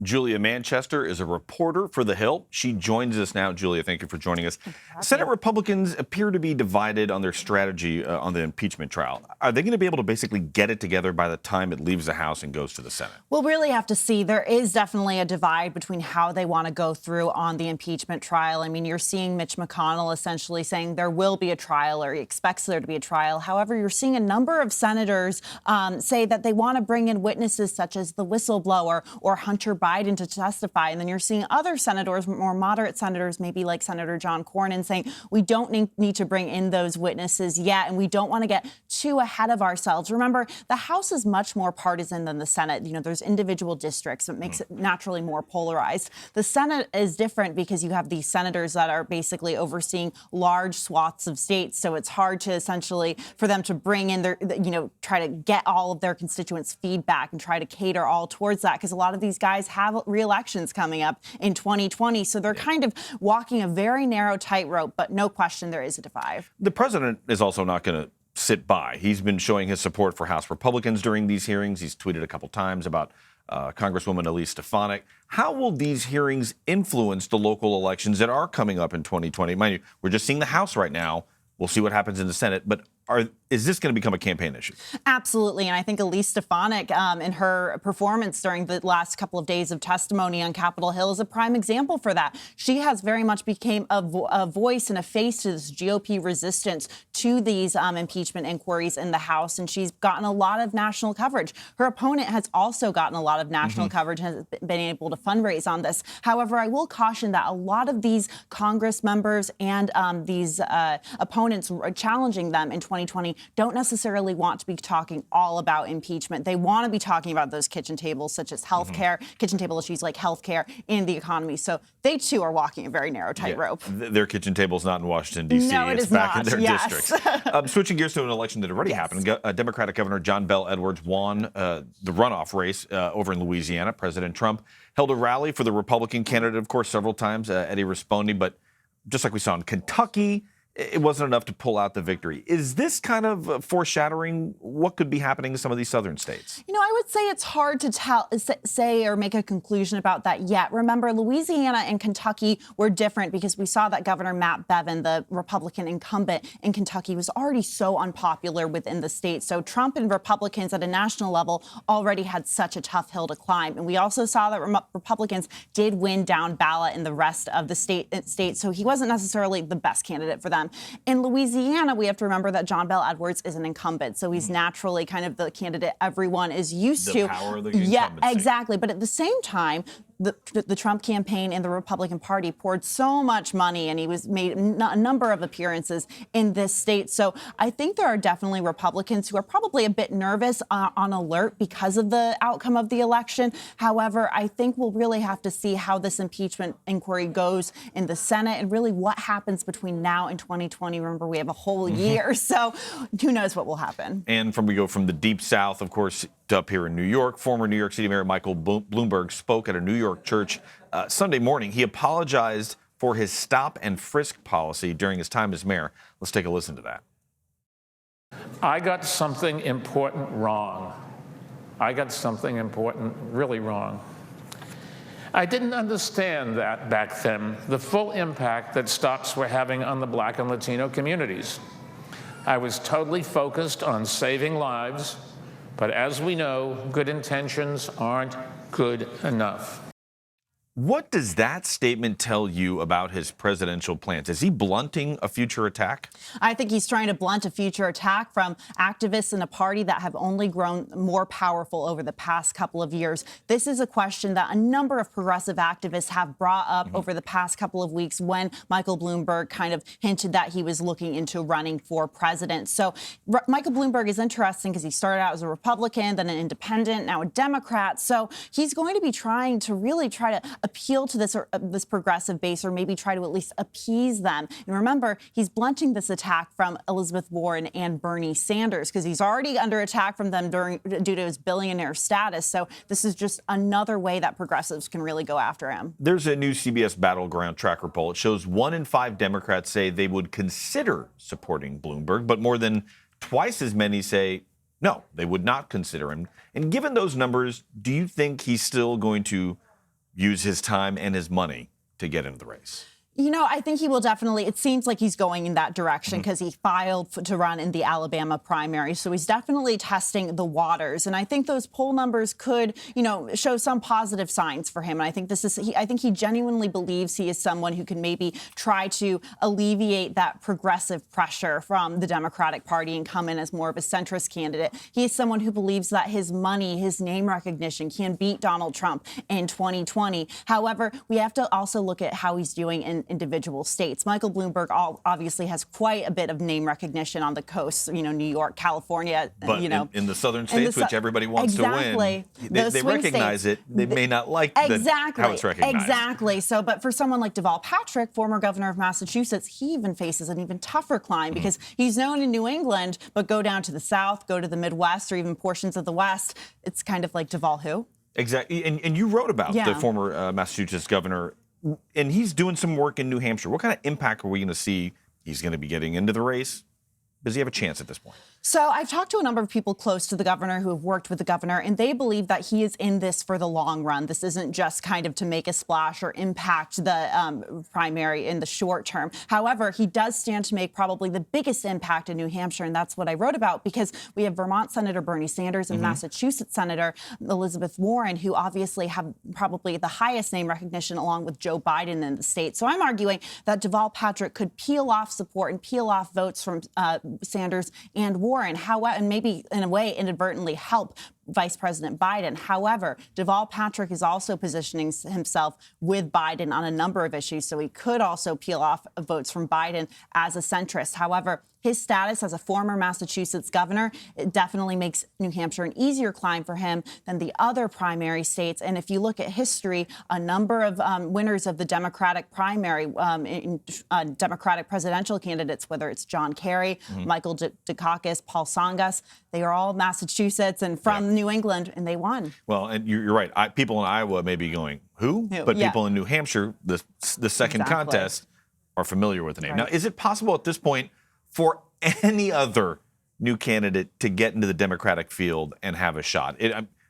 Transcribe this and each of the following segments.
Julia Manchester is a reporter for The Hill. She joins us now. Julia, thank you for joining us. Senate Republicans appear to be divided on their strategy on the impeachment trial. Are they going to be able to basically get it together by the time it leaves the House and goes to the Senate? We'll really have to see. There is definitely a divide between how they want to go through on the impeachment trial. I mean, you're seeing Mitch McConnell essentially saying there will be a trial, or he expects there to be a trial. However, you're seeing a number of senators say that they want to bring in witnesses such as the whistleblower or Hunter Biden to testify. And then you're seeing other senators, more moderate senators, maybe like Senator John Cornyn, saying we don't need to bring in those witnesses yet, and we don't want to get too ahead of ourselves. Remember, the House is much more partisan than the Senate. You know, there's individual districts, so it makes it naturally more polarized. The Senate is different because you have these senators that are basically overseeing large swaths of states. So it's hard to essentially for them to bring in their, try to get all of their constituents' feedback and try to cater all towards that, because a lot of these guys have re-elections coming up in 2020. So they're kind of walking a very narrow tightrope, but no question there is a divide. The president is also not going to sit by. He's been showing his support for House Republicans during these hearings. He's tweeted a couple times about Congresswoman Elise Stefanik. How will these hearings influence the local elections that are coming up in 2020? Mind you, we're just seeing the House right now. We'll see what happens in the Senate. But is this going to become a campaign issue? Absolutely. And I think Elise Stefanik, in her performance during the last couple of days of testimony on Capitol Hill, is a prime example for that. She has very much became a voice and a face to this GOP resistance to these impeachment inquiries in the House. And she's gotten a lot of national coverage. Her opponent has also gotten a lot of national coverage and has been able to fundraise on this. However, I will caution that a lot of these Congress members and these opponents challenging them in 2020 don't necessarily want to be talking all about impeachment. They want to be talking about those kitchen tables, such as health care, kitchen table issues like health care and the economy. So they, too, are walking a very narrow tightrope. Their kitching table's not in Washington, D.C. No, it's back not. in their Yes. districts. Switching gears to an election that already happened. Democratic Governor Bel Edwards won the runoff race over in Louisiana. President Trump held a rally for the Republican candidate, of course, several times, Eddie Respondi. But just like we saw in Kentucky, it wasn't enough to pull out the victory. Is this kind of foreshadowing what could be happening in some of these southern states? You know, I would say it's hard to say or make a conclusion about that yet. Remember, Louisiana and Kentucky were different because we saw that Governor Matt Bevin, the Republican incumbent in Kentucky, was already so unpopular within the state. So Trump and Republicans at a national level already had such a tough hill to climb. And we also saw that Republicans did win down ballot in the rest of the state. So he wasn't necessarily the best candidate for them. In Louisiana, we have to remember that Bel Edwards is an incumbent, so he's naturally kind of the candidate everyone is used to. The power of the incumbency. Yeah, exactly. But at the same time, the Trump campaign and the Republican Party poured so much money, and he made a number of appearances in this state. So I think there are definitely Republicans who are probably a bit nervous, on alert because of the outcome of the election. However, I think we'll really have to see how this impeachment inquiry goes in the Senate and really what happens between now and 2020. Remember, we have a whole year, so who knows what will happen. And we go from the deep South, of course, to up here in New York. Former New York City Mayor Michael Bloomberg spoke at a New York church Sunday morning. He apologized for his stop-and-frisk policy during his time as mayor. Let's take a listen to that. I got something important wrong. I got something important really wrong. I didn't understand that back then, the full impact that stops were having on the Black and Latino communities. I was totally focused on saving lives, but as we know, good intentions aren't good enough. What does that statement tell you about his presidential plans? Is he blunting a future attack? I think he's trying to blunt a future attack from activists in a party that have only grown more powerful over the past couple of years. This is a question that a number of progressive activists have brought up over the past couple of weeks when Michael Bloomberg kind of hinted that he was looking into running for president. So Michael Bloomberg is interesting because he started out as a Republican, then an independent, now a Democrat. So he's going to be trying to really try to appeal to this progressive base, or maybe try to at least appease them. And remember, he's blunting this attack from Elizabeth Warren and Bernie Sanders because he's already under attack from them due to his billionaire status. So this is just another way that progressives can really go after him. There's a new CBS Battleground Tracker poll. It shows 1 in 5 Democrats say they would consider supporting Bloomberg, but more than twice as many say no, they would not consider him. And given those numbers, do you think he's still going to use his time and his money to get into the race? You know, I think he will definitely, it seems like he's going in that direction because he filed to run in the Alabama primary. So he's definitely testing the waters. And I think those poll numbers could, you know, show some positive signs for him. And I think I think he genuinely believes he is someone who can maybe try to alleviate that progressive pressure from the Democratic Party and come in as more of a centrist candidate. He is someone who believes that his money, his name recognition can beat Donald Trump in 2020. However, we have to also look at how he's doing in individual states. Michael Bloomberg obviously has quite a bit of name recognition on the coast, you know, New York, California, but you know. In the southern states, which everybody wants to win, they recognize it. They may not like how it's recognized. Exactly. So, but for someone like Deval Patrick, former governor of Massachusetts, he even faces an even tougher climb because he's known in New England, but go down to the South, go to the Midwest, or even portions of the West, it's kind of like Deval who? Exactly. And you wrote about the former Massachusetts governor, and he's doing some work in New Hampshire. What kind of impact are we going to see he's going to be getting into the race? Does he have a chance at this point? So I've talked to a number of people close to the governor who have worked with the governor, and they believe that he is in this for the long run. This isn't just kind of to make a splash or impact the primary in the short term. However, he does stand to make probably the biggest impact in New Hampshire, and that's what I wrote about because we have Vermont Senator Bernie Sanders and Massachusetts Senator Elizabeth Warren, who obviously have probably the highest name recognition along with Joe Biden in the state. So I'm arguing that Deval Patrick could peel off support and peel off votes from Sanders and Warren, and maybe in a way inadvertently help Vice President Biden. However, Deval Patrick is also positioning himself with Biden on a number of issues, so he could also peel off votes from Biden as a centrist. However, his status as a former Massachusetts governor, it definitely makes New Hampshire an easier climb for him than the other primary states. And if you look at history, a number of winners of the Democratic primary, Democratic presidential candidates, whether it's John Kerry, Michael Dukakis, Paul Tsongas, they are all Massachusetts and from New England, and they won. Well, and you're right. People in Iowa may be going, who? But people in New Hampshire, the second contest, are familiar with the name. Now, is it possible at this point for any other new candidate to get into the Democratic field and have a shot?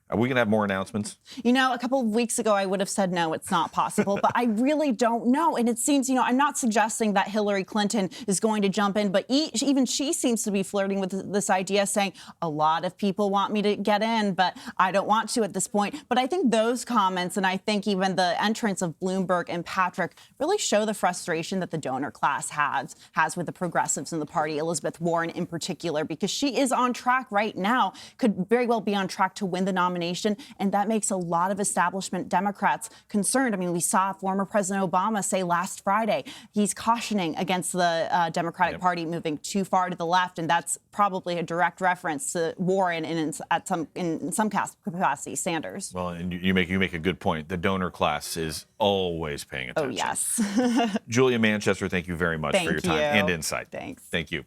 Are we going to have more announcements? You know, a couple of weeks ago, I would have said, no, it's not possible. But I really don't know. And it seems, you know, I'm not suggesting that Hillary Clinton is going to jump in. But even she seems to be flirting with this idea, saying a lot of people want me to get in, but I don't want to at this point. But I think those comments, and I think even the entrance of Bloomberg and Patrick, really show the frustration that the donor class has with the progressives in the party, Elizabeth Warren in particular, because she is on track right now, could very well be on track to win the nomination. And that makes a lot of establishment Democrats concerned. I mean, we saw former President Obama say last Friday he's cautioning against the Democratic Party moving too far to the left. And that's probably a direct reference to Warren and in some capacity, Sanders. Well, and you make a good point. The donor class is always paying attention. Oh, yes. Julia Manchester, thank you very much for your time and insight. Thanks. Thank you.